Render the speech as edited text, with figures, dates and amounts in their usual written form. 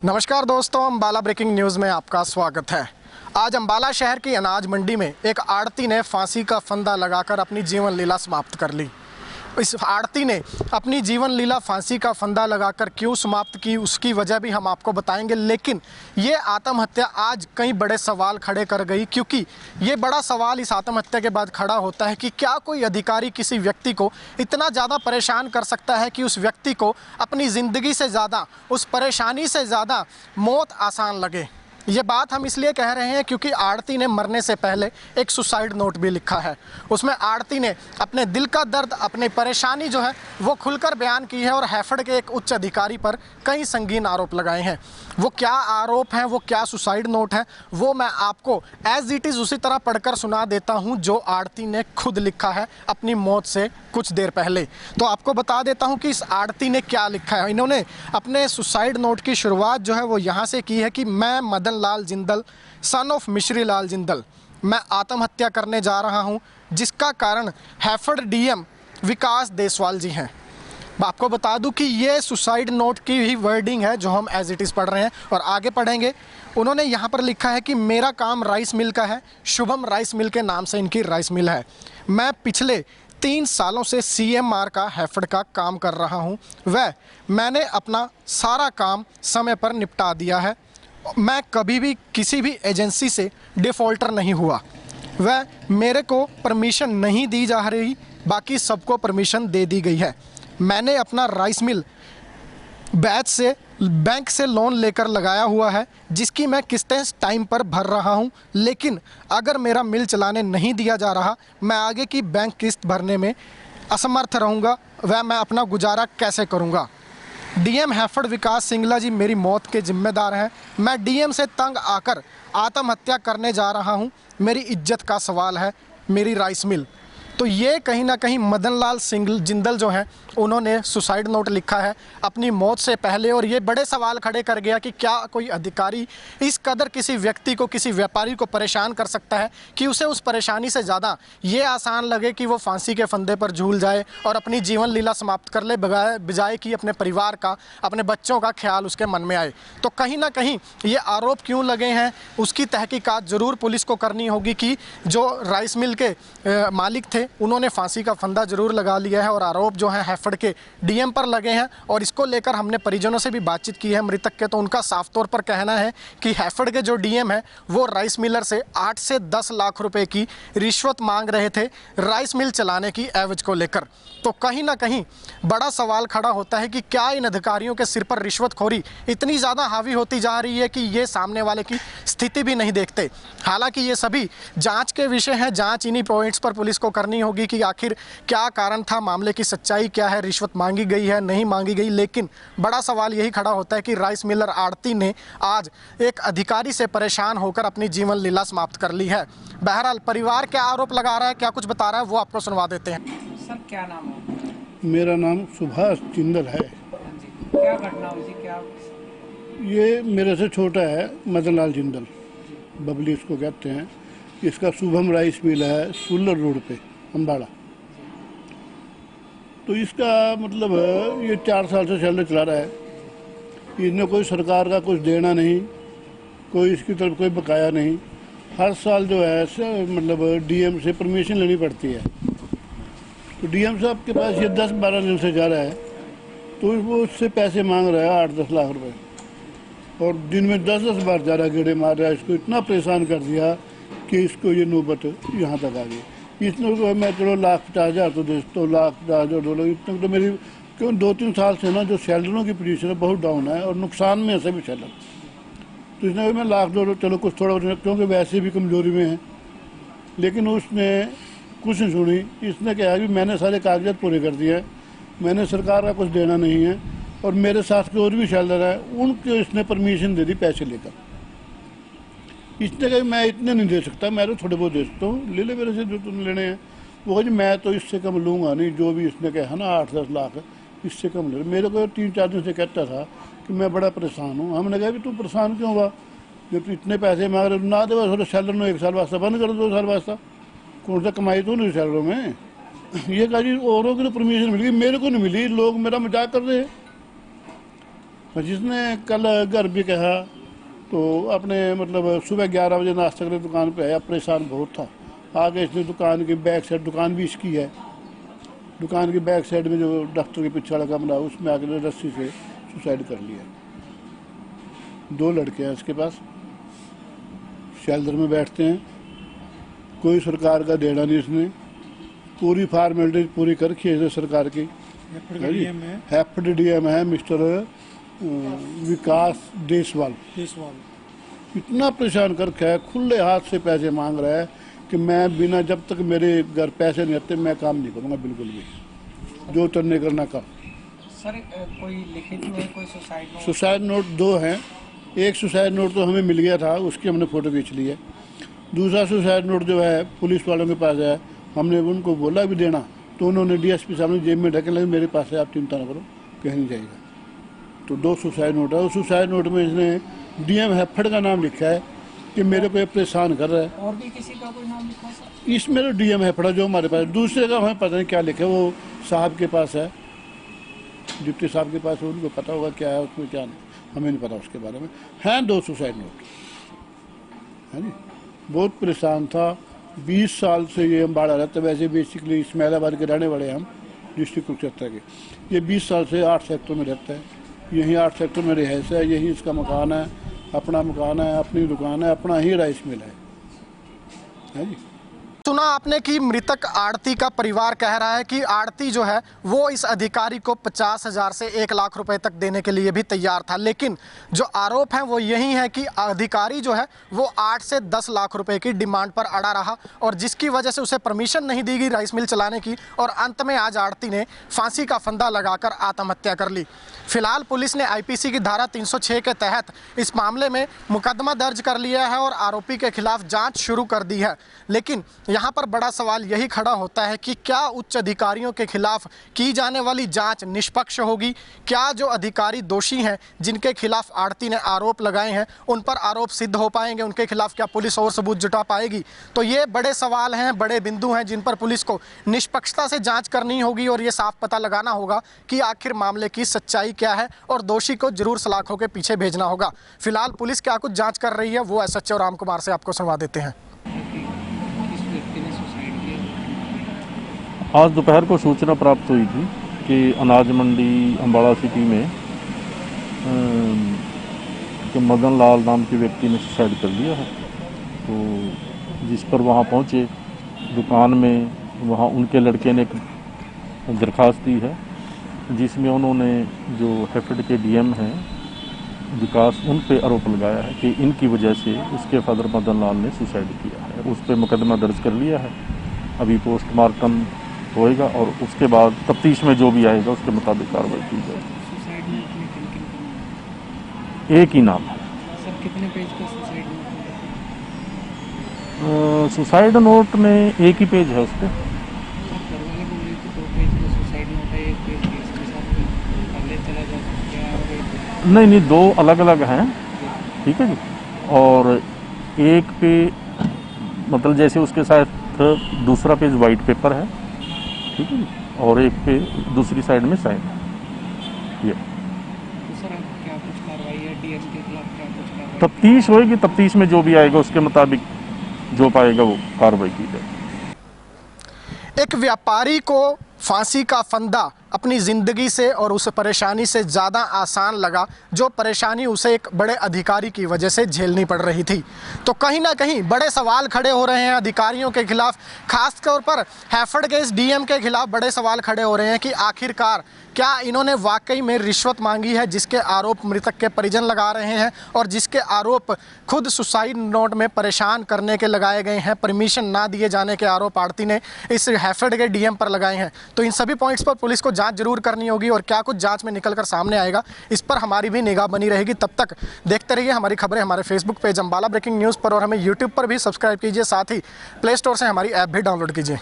नमस्कार दोस्तों, Ambala breaking news में आपका स्वागत है। आज अम्बाला शहर की अनाज मंडी में एक आड़ती ने फांसी का फंदा लगाकर अपनी जीवन लीला समाप्त कर ली। इस आड़ती ने अपनी जीवन लीला फांसी का फंदा लगाकर क्यों समाप्त की, उसकी वजह भी हम आपको बताएंगे। लेकिन ये आत्महत्या आज कई बड़े सवाल खड़े कर गई, क्योंकि ये बड़ा सवाल इस आत्महत्या के बाद खड़ा होता है कि क्या कोई अधिकारी किसी व्यक्ति को इतना ज़्यादा परेशान कर सकता है कि उस व्यक्ति को अपनी ज़िंदगी से ज़्यादा, उस परेशानी से ज़्यादा मौत आसान लगे। ये बात हम इसलिए कह रहे हैं क्योंकि आड़ती ने मरने से पहले एक सुसाइड नोट भी लिखा है। उसमें आड़ती ने अपने दिल का दर्द, अपनी परेशानी जो है वो खुलकर बयान की है और हैफेड के एक उच्च अधिकारी पर कई संगीन आरोप लगाए हैं। वो क्या आरोप हैं, वो क्या सुसाइड नोट है, वो मैं आपको एज इट इज़ उसी तरह पढ़कर सुना देता हूँ जो आड़ती ने खुद लिखा है अपनी मौत से कुछ देर पहले। तो आपको बता देता हूँ कि इस आड़ती ने क्या लिखा है। इन्होंने अपने सुसाइड नोट की शुरुआत जो है वो यहाँ से की है कि मैं मदन लाल जिंदल, सन ऑफ मिश्री लाल जिंदल, मैं आत्महत्या करने जा रहा हूं, जिसका कारण हैफेड डीएम विकास देसवाल जी हैं। आपको बता दूं कि ये सुसाइड नोट की ही वर्डिंग है जो हम एज इट इज़ पढ़ रहे हैं और आगे पढ़ेंगे। उन्होंने यहाँ पर लिखा है कि मेरा काम राइस मिल का है, शुभम राइस मिल के नाम से इनकी राइस मिल है। मैं पिछले 3 सालों से CMR का हैफेड का काम कर रहा हूँ। मैंने अपना सारा काम समय पर निपटा दिया है। मैं कभी भी किसी भी एजेंसी से डिफ़ॉल्टर नहीं हुआ। मेरे को परमिशन नहीं दी जा रही, बाकी सबको परमिशन दे दी गई है। मैंने अपना राइस मिल बैंक से लोन लेकर लगाया हुआ है, जिसकी मैं किस्तें टाइम पर भर रहा हूं। लेकिन अगर मेरा मिल चलाने नहीं दिया जा रहा, मैं आगे की बैंक किस्त भरने में असमर्थ रहूँगा। मैं अपना गुजारा कैसे करूँगा। डीएम हैफेड विकास सिंगला जी मेरी मौत के जिम्मेदार हैं। मैं डीएम से तंग आकर आत्महत्या करने जा रहा हूं। मेरी इज्जत का सवाल है, मेरी राइस मिल। तो ये कहीं ना कहीं मदन लाल जिंदल जो हैं उन्होंने सुसाइड नोट लिखा है अपनी मौत से पहले। और ये बड़े सवाल खड़े कर गया कि क्या कोई अधिकारी इस कदर किसी व्यक्ति को, किसी व्यापारी को परेशान कर सकता है कि उसे उस परेशानी से ज़्यादा ये आसान लगे कि वो फांसी के फंदे पर झूल जाए और अपनी जीवन लीला समाप्त कर ले, बजाय कि अपने परिवार का, अपने बच्चों का ख्याल उसके मन में आए। तो कहीं ना कहीं ये आरोप क्यों लगे हैं, उसकी तहकीकात ज़रूर पुलिस को करनी होगी कि जो राइस मिल के मालिक थे उन्होंने फांसी का फंदा जरूर लगा लिया है और आरोप जो है हैफेड के डीएम पर लगे हैं। और इसको लेकर हमने परिजनों से भी बातचीत की है मृतक के, तो उनका साफ तौर पर कहना है कि हैफेड के जो डीएम है वो राइस मिलर से 8 से 10 लाख रुपए की रिश्वत मांग रहे थे राइस मिल चलाने की एवज को लेकर। तो कहीं ना कहीं बड़ा सवाल खड़ा होता है कि क्या इन अधिकारियों के सिर पर रिश्वतखोरी इतनी ज़्यादा हावी होती जा रही है कि ये सामने वाले की स्थिति भी नहीं देखते। हालांकि ये सभी जांच के विषय हैं, जांच इन्हीं पॉइंट्स पर पुलिस को करनी होगी कि आखिर क्या कारण था, मामले की सच्चाई क्या है, रिश्वत मांगी गई है, नहीं मांगी गई। लेकिन बड़ा सवाल यही खड़ा होता है कि राइस मिलर आड़ती ने आज एक अधिकारी से परेशान होकर अपनी जीवन लीला समाप्त कर ली है। बहरहाल परिवार क्या आरोप लगा रहा है, क्या कुछ बता रहा है, वो आपको सुनवा देते हैं। सर क्या नाम है? मेरा नाम सुभाष जिंदल है। क्या घटना हुई थी? क्या ये मेरे से छोटा है, मदन लाल जिंदल, बबली इसको कहते हैं। इसका शुभम राइस मिल है सुल्लर रोड पे, अम्बाड़ा। तो इसका मतलब ये 4 साल से शैलर चला रहा है। इसने कोई सरकार का कुछ देना नहीं, कोई इसकी तरफ कोई बकाया नहीं। हर साल जो है मतलब डीएम से परमिशन लेनी पड़ती है। तो डीएम साहब के पास ये 10-12 दिन से जा रहा है, तो वो उससे पैसे मांग रहा है 8-10 लाख रुपए, और दिन में 10-10 बार जा रहा, गेड़े मार रहा है। इसको इतना परेशान कर दिया कि इसको ये नौबत यहाँ तक आ गई। इसने तो मैं चलो 1,50,000 तो दे, 1,50,000 $2 इतने तो मेरी, क्यों 2-3 साल से ना जो सैलरों की पोजीशन है बहुत डाउन है और नुकसान में है सभी सैलर। तो इसने मैं $1,00,000 चलो कुछ थोड़ा, क्योंकि वैसे भी कमजोरी में है। लेकिन उसने कुछ नहीं सुनी। इसने कहा कि मैंने सारे कागजात पूरे कर दिए हैं, मैंने सरकार का कुछ देना नहीं है, और मेरे साथ के और भी शैलर है उनको इसने परमिशन दे दी पैसे लेकर। इसने कहा मैं इतने नहीं दे सकता, मैं तो थोड़े बहुत दे सकता हूँ, ले ले मेरे से जो तुमने लेने हैं। वो कहा जी मैं तो इससे कम लूँगा नहीं, जो भी इसने कहा है ना 8-10 लाख, इससे कम ले। मेरे को 3-4 दिन से कहता था कि मैं बड़ा परेशान हूँ। हमने कहा भी तू परेशान क्यों हुआ, जब तू इतने पैसे मांग रहे ना दे, थोड़े सैलर में 1 साल वास्ता बंद कर 2 साल वास्ता, कौन सा कमाई तो नहीं सैलरों में। ये कहा जी औरों की तो परमिशन मिल गई, मेरे को नहीं मिली, लोग मेरा मजाक कर रहे हैं। जिसने कल घर भी कहा तो अपने मतलब सुबह 11 बजे नाश्ता करने दुकान पे आया, परेशान बहुत था। आगे इसने दुकान की बैक साइड, दुकान भी इसकी है, दुकान की बैक साइड में जो डॉक्टर के पीछे वाला कमरा है उसमें आके रस्सी से सुसाइड कर लिया। 2 लड़के हैं इसके पास, शेल्टर में बैठते हैं, कोई सरकार का देना नहीं। इसने पूरी फॉर्मेलिटी पूरी कर रखी है सरकार की। हेफड डीएम है मिस्टर विकास देसवाल। इतना परेशान कर रखा है, खुले हाथ से पैसे मांग रहा है कि मैं बिना, जब तक मेरे घर पैसे नहीं आते मैं काम नहीं करूँगा बिल्कुल भी, जो करने करना का। सर कोई लिखित में कोई सुसाइड नोट 2 हैं। एक सुसाइड नोट तो हमें मिल गया था, उसकी हमने फ़ोटो खींच ली है। दूसरा सुसाइड नोट जो है पुलिस वालों के पास है, हमने उनको बोला भी देना तो उन्होंने डीएसपी साहब ने जेब में ढके लगे, मेरे पास है, आप चिंता ना करो, कहीं नहीं जाएगा। तो 2 सुसाइड नोट है। उस सुसाइड नोट में इसने डीएम हेफड़ का नाम लिखा है कि मेरे को ये परेशान कर रहा है। और भी किसी का कोई नाम लिखा सर? इसमें तो डीएम हेफड़ा जो हमारे पास, दूसरे का हमें पता नहीं क्या लिखा है, वो साहब के पास है, डिप्टी साहब के पास है, उनको पता होगा क्या है उसमें क्या नहीं, हमें नहीं पता उसके बारे में। हैं 2 सुसाइड नोट है जी। बहुत परेशान था, 20 साल से ये अम्बाड़ा रहता है। वैसे बेसिकली इस्माइलाबाद के रहने वाले हैं हम, डिस्ट्रिक्ट कुरुक्षेत्र के। ये 20 साल से 8 सेक्टर में रहता है, यहीं 8 सेक्टर में रिहाइश है, यही इसका मकान है, अपना मकान है, अपनी दुकान है, अपना ही राइस मिल है जी। सुना आपने कि मृतक आड़ती का परिवार कह रहा है कि आड़ती जो है वो इस अधिकारी को 50,000 से 1 लाख रुपए तक देने के लिए भी तैयार था, लेकिन जो आरोप है वो यही है कि अधिकारी जो है वो 8 से 10 लाख रुपए की डिमांड पर अड़ा रहा, और जिसकी वजह से उसे परमिशन नहीं दी गई राइस मिल चलाने की, और अंत में आज आड़ती ने फांसी का फंदा लगाकर आत्महत्या कर ली। फिलहाल पुलिस ने आईपीसी की धारा 306 के तहत इस मामले में मुकदमा दर्ज कर लिया है और आरोपी के खिलाफ जांच शुरू कर दी है। लेकिन यहाँ पर बड़ा सवाल यही खड़ा होता है कि क्या उच्च अधिकारियों के खिलाफ की जाने वाली जांच निष्पक्ष होगी? क्या जो अधिकारी दोषी हैं, जिनके खिलाफ आड़ती ने आरोप लगाए हैं, उन पर आरोप सिद्ध हो पाएंगे? उनके खिलाफ क्या पुलिस और सबूत जुटा पाएगी? तो ये बड़े सवाल हैं, बड़े बिंदु हैं जिन पर पुलिस को निष्पक्षता से जाँच करनी होगी और ये साफ पता लगाना होगा कि आखिर मामले की सच्चाई क्या है, और दोषी को जरूर सलाखों के पीछे भेजना होगा। फिलहाल पुलिस क्या कुछ जांच कर रही है वो एसएचओ राम कुमार से आपको सुनवा देते हैं। आज दोपहर को सूचना प्राप्त हुई थी कि अनाज मंडी अम्बाड़ा सिटी में कि मदन लाल नाम के व्यक्ति ने सुसाइड कर लिया है। तो जिस पर वहाँ पहुँचे दुकान में, वहाँ उनके लड़के ने एक दरख्वास्त दी है जिसमें उन्होंने जो हेफेड के डीएम हैं विकास, उन पे आरोप लगाया है कि इनकी वजह से उसके फादर मदन लाल ने सुसाइड किया है। उस पर मुकदमा दर्ज कर लिया है। अभी पोस्टमार्टम होएगा और उसके बाद तफ्तीश में जो भी आएगा उसके मुताबिक कार्रवाई की जाएगी। सुसाइड नोट में किन किन एक ही नाम है सर? कितने पेज का सुसाइड नोट? सुसाइड नोट में एक ही पेज है उस पर। सर करवाने को बोले तो 2 पेज का सुसाइड नोट है, 1 पेज इसके साथ पहले चला जा सकता है और एक नहीं, 2 अलग अलग हैं, ठीक है जी। और एक पे मतलब जैसे उसके साथ दूसरा पेज वाइट पेपर है, ठीक है जी, और एक पे दूसरी साइड में साइन है। ये तो सर अब क्या कुछ कार्रवाई है डीएम के खिलाफ? क्या कुछ कार्रवाई? तफ्तीश होएगी, तफ्तीश में जो भी आएगा उसके मुताबिक जो पाएगा वो कार्रवाई की जाएगी। एक व्यापारी को फांसी का फंदा अपनी ज़िंदगी से और उस परेशानी से ज़्यादा आसान लगा जो परेशानी उसे एक बड़े अधिकारी की वजह से झेलनी पड़ रही थी। तो कहीं ना कहीं बड़े सवाल खड़े हो रहे हैं अधिकारियों के खिलाफ, खास तौर पर हैफर्ड के इस डीएम के खिलाफ बड़े सवाल खड़े हो रहे हैं कि आखिरकार क्या इन्होंने वाकई में रिश्वत मांगी है, जिसके आरोप मृतक के परिजन लगा रहे हैं और जिसके आरोप खुद सुसाइड नोट में परेशान करने के लगाए गए हैं, परमिशन ना दिए जाने के आरोप आड़ती ने इस हैफर्ड के डीएम पर लगाए हैं। तो इन सभी पॉइंट्स पर पुलिस को जांच जरूर करनी होगी और क्या कुछ जांच में निकलकर सामने आएगा इस पर हमारी भी निगाह बनी रहेगी। तब तक देखते रहिए हमारी खबरें हमारे Facebook page Ambala breaking news पर, और हमें यूट्यूब पर भी सब्सक्राइब कीजिए, साथ ही प्ले स्टोर से हमारी ऐप भी डाउनलोड कीजिए।